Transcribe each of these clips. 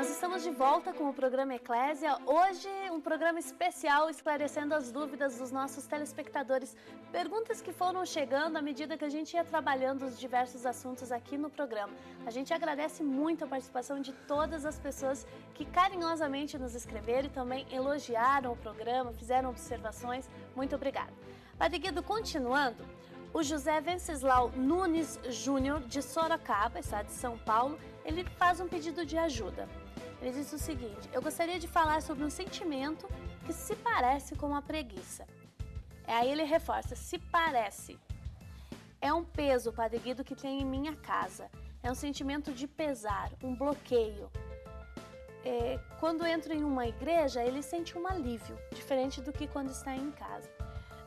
Nós estamos de volta com o programa Eclésia. Hoje, um programa especial esclarecendo as dúvidas dos nossos telespectadores. Perguntas que foram chegando à medida que a gente ia trabalhando os diversos assuntos aqui no programa. A gente agradece muito a participação de todas as pessoas que carinhosamente nos escreveram e também elogiaram o programa, fizeram observações. Muito obrigada. Padre Guido, continuando, o José Venceslau Nunes Júnior, de Sorocaba, estado de São Paulo, ele faz um pedido de ajuda. Ele diz o seguinte: eu gostaria de falar sobre um sentimento que se parece com a preguiça. Aí ele reforça, se parece. É um peso, Padre Guido, que tem em minha casa. É um sentimento de pesar, um bloqueio. Quando entro em uma igreja, ele sente um alívio, diferente do que quando está em casa.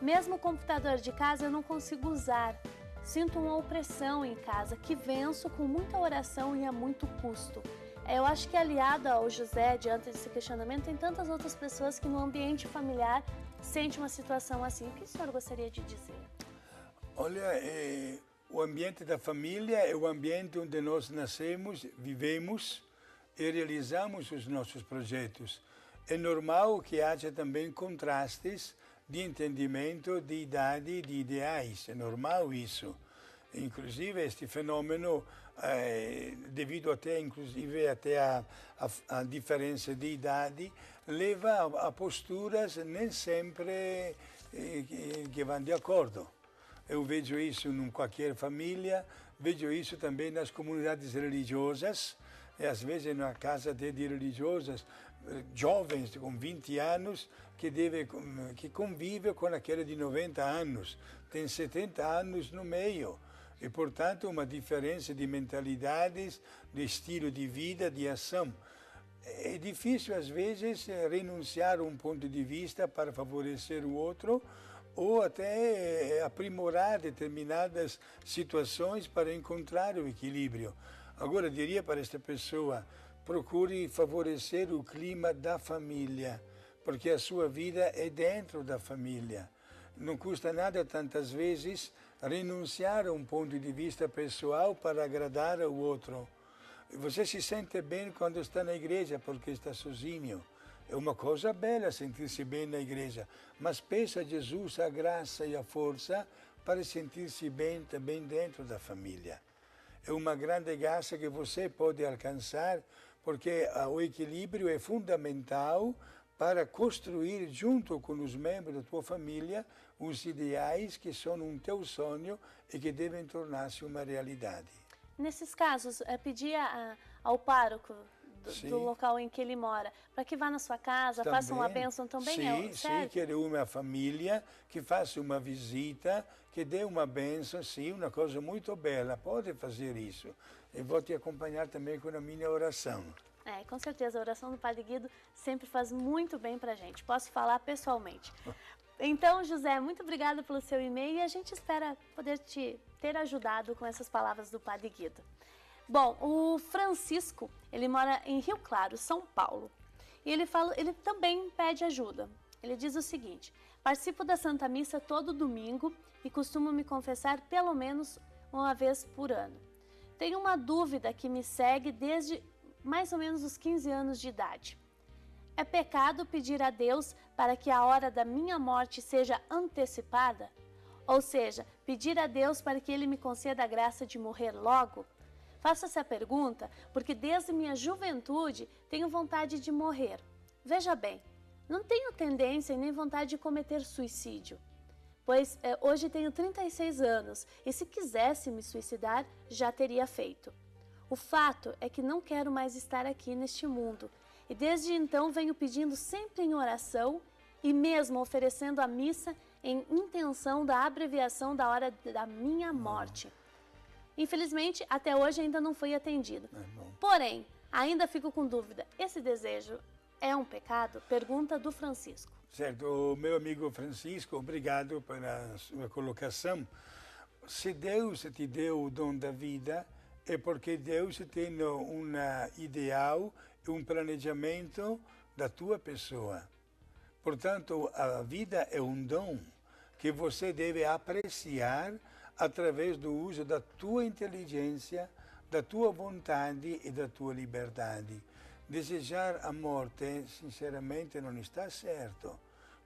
Mesmo o computador de casa eu não consigo usar. Sinto uma opressão em casa que venço com muita oração e a muito custo. Eu acho que aliado ao José, diante desse questionamento, tem tantas outras pessoas que no ambiente familiar sentem uma situação assim. O que o senhor gostaria de dizer? Olha, o ambiente da família é o ambiente onde nós nascemos, vivemos e realizamos os nossos projetos. É normal que haja também contrastes de entendimento, de idade, de ideais. É normal isso. Inclusive, este fenômeno, devido até a diferença de idade, leva a posturas nem sempre que vão de acordo. Eu vejo isso em qualquer família, vejo isso também nas comunidades religiosas, e às vezes na casa de religiosas, jovens com 20 anos que convivem com aquele de 90 anos, tem 70 anos no meio. E, portanto, uma diferença de mentalidades, de estilo de vida, de ação. É difícil, às vezes, renunciar a um ponto de vista para favorecer o outro ou até aprimorar determinadas situações para encontrar o equilíbrio. Agora, eu diria para esta pessoa, procure favorecer o clima da família, porque a sua vida é dentro da família. Não custa nada, tantas vezes, renunciar a um ponto de vista pessoal para agradar ao outro. Você se sente bem quando está na igreja porque está sozinho. É uma coisa bela sentir-se bem na igreja, mas peça a Jesus a graça e a força para sentir-se bem também dentro da família. É uma grande graça que você pode alcançar, porque o equilíbrio é fundamental para construir, junto com os membros da tua família, os ideais que são um teu sonho e que devem tornar-se uma realidade. Nesses casos, pedir ao pároco do local em que ele mora, para que vá na sua casa, também, faça uma bênção também? Sim, que reúne a família, que faça uma visita, que dê uma bênção, sim, uma coisa muito bela. Pode fazer isso. Eu vou te acompanhar também com a minha oração. Com certeza, a oração do Padre Guido sempre faz muito bem para a gente. Posso falar pessoalmente. Então, José, muito obrigada pelo seu e-mail e a gente espera poder te ter ajudado com essas palavras do Padre Guido. Bom, o Francisco, ele mora em Rio Claro, São Paulo, e ele também pede ajuda. Ele diz o seguinte: participo da Santa Missa todo domingo e costumo me confessar pelo menos uma vez por ano. Tenho uma dúvida que me segue desde mais ou menos os 15 anos de idade. É pecado pedir a Deus para que a hora da minha morte seja antecipada? Ou seja, pedir a Deus para que Ele me conceda a graça de morrer logo? Faço essa pergunta porque desde minha juventude tenho vontade de morrer. Veja bem, não tenho tendência e nem vontade de cometer suicídio, pois hoje tenho 36 anos e se quisesse me suicidar já teria feito. O fato é que não quero mais estar aqui neste mundo e desde então venho pedindo sempre em oração e mesmo oferecendo a missa em intenção da abreviação da hora da minha morte. Infelizmente, até hoje ainda não foi atendido. Porém, ainda fico com dúvida, esse desejo é um pecado? Pergunta do Francisco. Certo, o meu amigo Francisco, obrigado pela sua colocação. Se Deus te deu o dom da vida, é porque Deus tem um ideal e um planejamento da tua pessoa. Portanto, a vida é um dom que você deve apreciar através do uso da tua inteligência, da tua vontade e da tua liberdade. Desejar a morte, sinceramente, não está certo.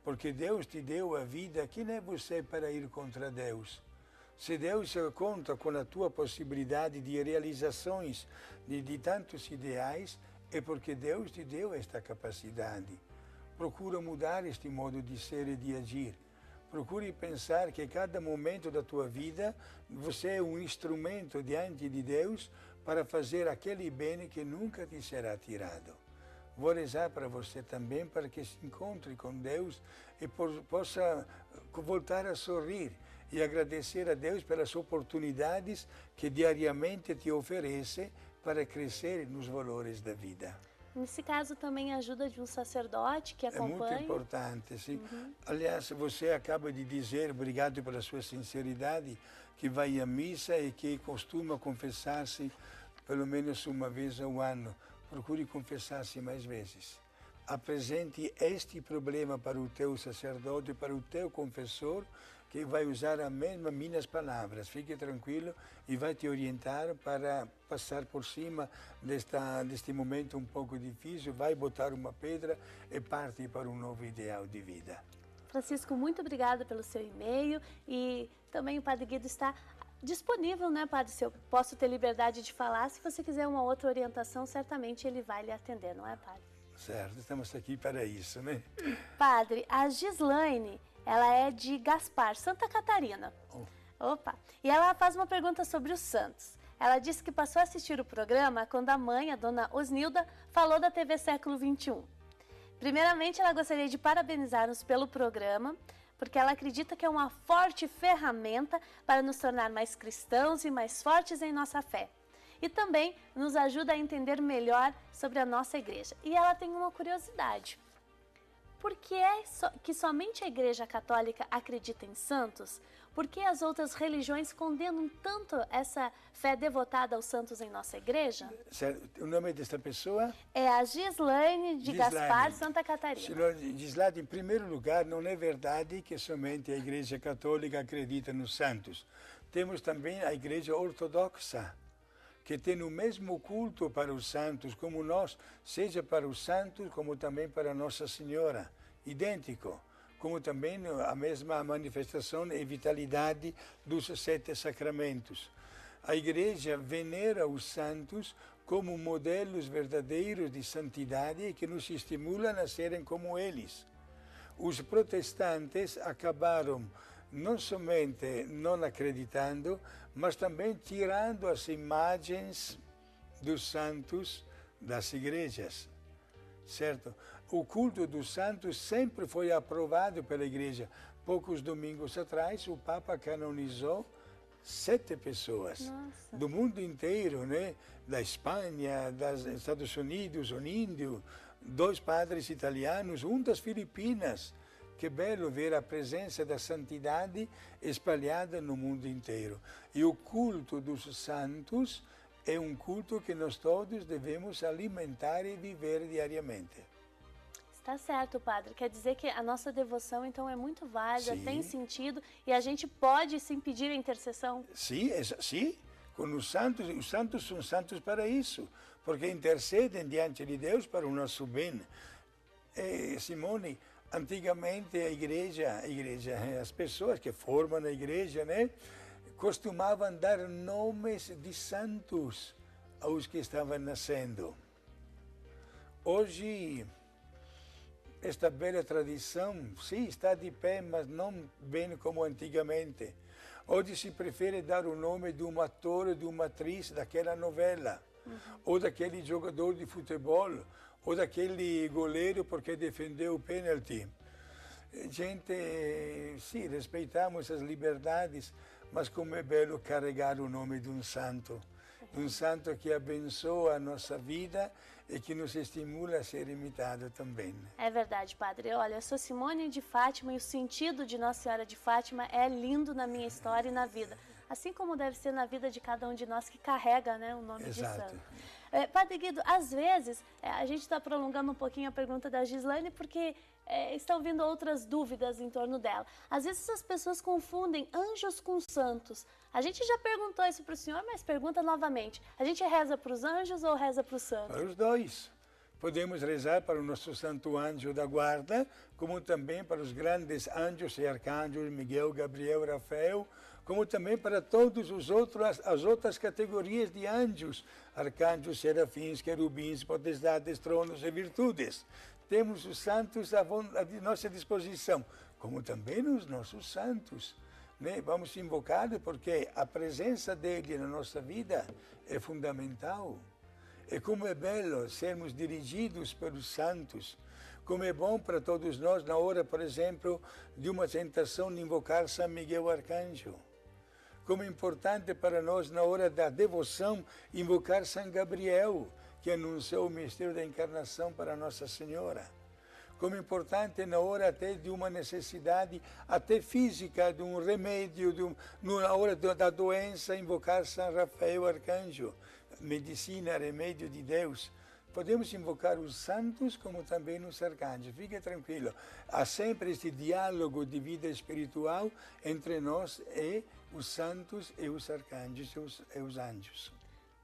Porque Deus te deu a vida, quem é você para ir contra Deus? Se Deus conta com a tua possibilidade de realizações de tantos ideais, é porque Deus te deu esta capacidade. Procura mudar este modo de ser e de agir. Procure pensar que cada momento da tua vida você é um instrumento diante de Deus para fazer aquele bem que nunca te será tirado. Vou rezar para você também para que se encontre com Deus e possa voltar a sorrir e agradecer a Deus pelas oportunidades que diariamente te oferece para crescer nos valores da vida. Nesse caso, também a ajuda de um sacerdote que acompanha. É muito importante, sim. Aliás, você acaba de dizer, obrigado pela sua sinceridade, que vai à missa e que costuma confessar-se pelo menos uma vez ao ano. Procure confessar-se mais vezes. Apresente este problema para o teu sacerdote, para o teu confessor, que vai usar as minhas palavras. Fique tranquilo e vai te orientar para passar por cima deste momento um pouco difícil, vai botar uma pedra e partir para um novo ideal de vida. Francisco, muito obrigada pelo seu e-mail e também o Padre Guido está disponível, né, Padre? Se eu posso ter liberdade de falar, se você quiser uma outra orientação, certamente ele vai lhe atender, não é, Padre? Certo, estamos aqui para isso, né? Padre, a Gislaine, ela é de Gaspar, Santa Catarina. Opa! E ela faz uma pergunta sobre os santos. Ela disse que passou a assistir o programa quando a mãe, a dona Osnilda, falou da TV Século XXI. Primeiramente, ela gostaria de parabenizar-nos pelo programa, porque ela acredita que é uma forte ferramenta para nos tornar mais cristãos e mais fortes em nossa fé. E também nos ajuda a entender melhor sobre a nossa igreja. E ela tem uma curiosidade. Por que é que somente a Igreja Católica acredita em santos? Por que as outras religiões condenam tanto essa fé devotada aos santos em nossa igreja? O nome desta pessoa? É a Gislaine de Gaspar, Santa Catarina. Senhor Gislaine, em primeiro lugar, não é verdade que somente a Igreja Católica acredita nos santos. Temos também a Igreja Ortodoxa, que tem o mesmo culto para os santos como nós, seja para os santos como também para Nossa Senhora, idêntico, como também a mesma manifestação e vitalidade dos 7 sacramentos. A Igreja venera os santos como modelos verdadeiros de santidade que nos estimulam a serem como eles. Os protestantes acabaram não somente não acreditando, mas também tirando as imagens dos santos das igrejas, certo? O culto dos santos sempre foi aprovado pela igreja. Poucos domingos atrás, o Papa canonizou 7 pessoas. Nossa. Do mundo inteiro, né? Da Espanha, dos Estados Unidos, um índio, 2 padres italianos, um das Filipinas. Que belo ver a presença da santidade espalhada no mundo inteiro. E o culto dos santos é um culto que nós todos devemos alimentar e viver diariamente. Está certo, Padre. Quer dizer que a nossa devoção, então, é muito válida, Sim. tem sentido e a gente pode, sim, pedir a intercessão? Sim, sim. Com os santos são santos para isso, porque intercedem diante de Deus para o nosso bem. Simone, antigamente a igreja, as pessoas que formam a igreja, né, costumavam dar nomes de santos aos que estavam nascendo. Hoje, esta bela tradição, sim, está de pé, mas não bem como antigamente. Hoje se prefere dar o nome de um ator ou de uma atriz daquela novela, ou daquele jogador de futebol, ou daquele goleiro porque defendeu o pênalti. Gente, sim, respeitamos as liberdades, mas como é belo carregar o nome de um santo que abençoa a nossa vida e que nos estimula a ser imitado também. É verdade, Padre. Olha, eu sou Simone de Fátima e o sentido de Nossa Senhora de Fátima é lindo na minha história e na vida. Assim como deve ser na vida de cada um de nós que carrega, né, o nome de santo. Padre Guido, às vezes, a gente está prolongando um pouquinho a pergunta da Gislaine porque estão vindo outras dúvidas em torno dela. Às vezes as pessoas confundem anjos com santos. A gente já perguntou isso para o senhor, mas pergunta novamente. A gente reza para os anjos ou reza para os santos? Para os dois. Podemos rezar para o nosso santo anjo da guarda, como também para os grandes anjos e arcanjos Miguel, Gabriel, Rafael, como também para todas as outras categorias de anjos, arcanjos, serafins, querubins, potestades, tronos e virtudes. Temos os santos à nossa disposição, como também os nossos santos. Né? Vamos invocar porque a presença dele na nossa vida é fundamental. E como é belo sermos dirigidos pelos santos, como é bom para todos nós na hora, por exemplo, de uma tentação de invocar São Miguel Arcanjo. Como é importante para nós na hora da devoção invocar São Gabriel, que anunciou o mistério da encarnação para Nossa Senhora. Como é importante na hora até de uma necessidade até física, de um remédio, na hora da doença, invocar São Rafael Arcanjo. Medicina, remédio de Deus. Podemos invocar os santos como também os arcanjos. Fique tranquilo. Há sempre esse diálogo de vida espiritual entre nós e os santos e os arcanjos e os anjos.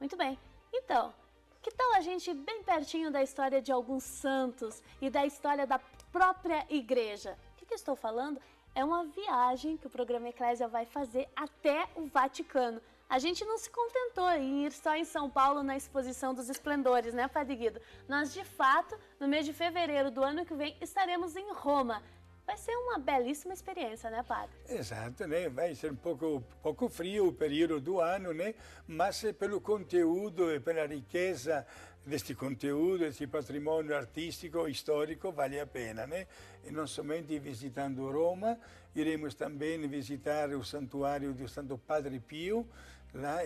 Muito bem. Então, que tal a gente ir bem pertinho da história de alguns santos e da história da própria igreja? O que eu estou falando? É uma viagem que o programa Eclésia vai fazer até o Vaticano. A gente não se contentou em ir só em São Paulo na Exposição dos Esplendores, né, Padre Guido? Nós, de fato, no mês de fevereiro do ano que vem, estaremos em Roma. Vai ser uma belíssima experiência, né, Padre? Exato, né? Vai ser um pouco frio o período do ano, né? Mas pelo conteúdo e pela riqueza deste conteúdo, desse patrimônio artístico, histórico, vale a pena, né? E não somente visitando Roma, iremos também visitar o santuário do Santo Padre Pio, lá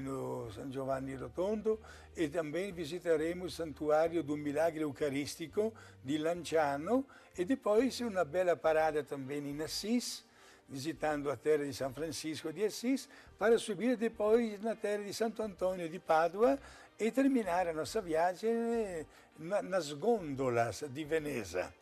no San Giovanni Rotondo, e também visitaremos o Santuário do Milagre Eucarístico di Lanciano, e depois uma bela parada também em Assis, visitando a terra de São Francisco de Assis, para subir depois na terra de Santo Antônio di Padua e terminar a nossa viagem nas gôndolas de Veneza.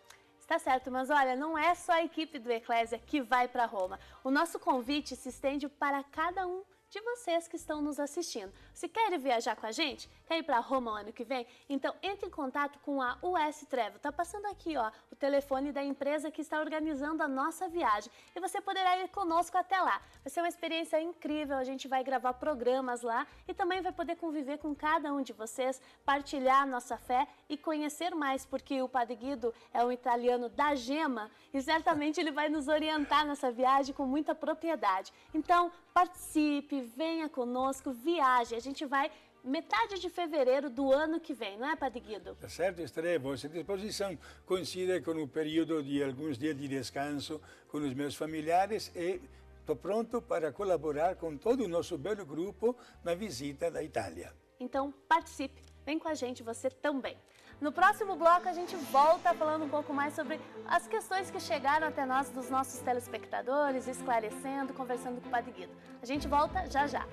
Tá certo, mas olha, não é só a equipe do Eclésia que vai para Roma. O nosso convite se estende para cada um de vocês que estão nos assistindo. Se querem viajar com a gente, quer ir para Roma o ano que vem? Então entre em contato com a US Travel. Tá passando aqui, ó, o telefone da empresa que está organizando a nossa viagem. E você poderá ir conosco até lá. Vai ser uma experiência incrível, a gente vai gravar programas lá e também vai poder conviver com cada um de vocês, partilhar a nossa fé e conhecer mais, porque o Padre Guido é um italiano da gema e certamente ele vai nos orientar nessa viagem com muita propriedade. Então, participe, venha conosco, viaje. A gente vai metade de fevereiro do ano que vem, não é, Padre Guido? Tá certo, estarei à vossa disposição. Coincide com o período de alguns dias de descanso com os meus familiares e estou pronto para colaborar com todo o nosso belo grupo na visita da Itália. Então, participe, vem com a gente, você também. No próximo bloco, a gente volta falando um pouco mais sobre as questões que chegaram até nós, dos nossos telespectadores, esclarecendo, conversando com o Padre Guido. A gente volta já já.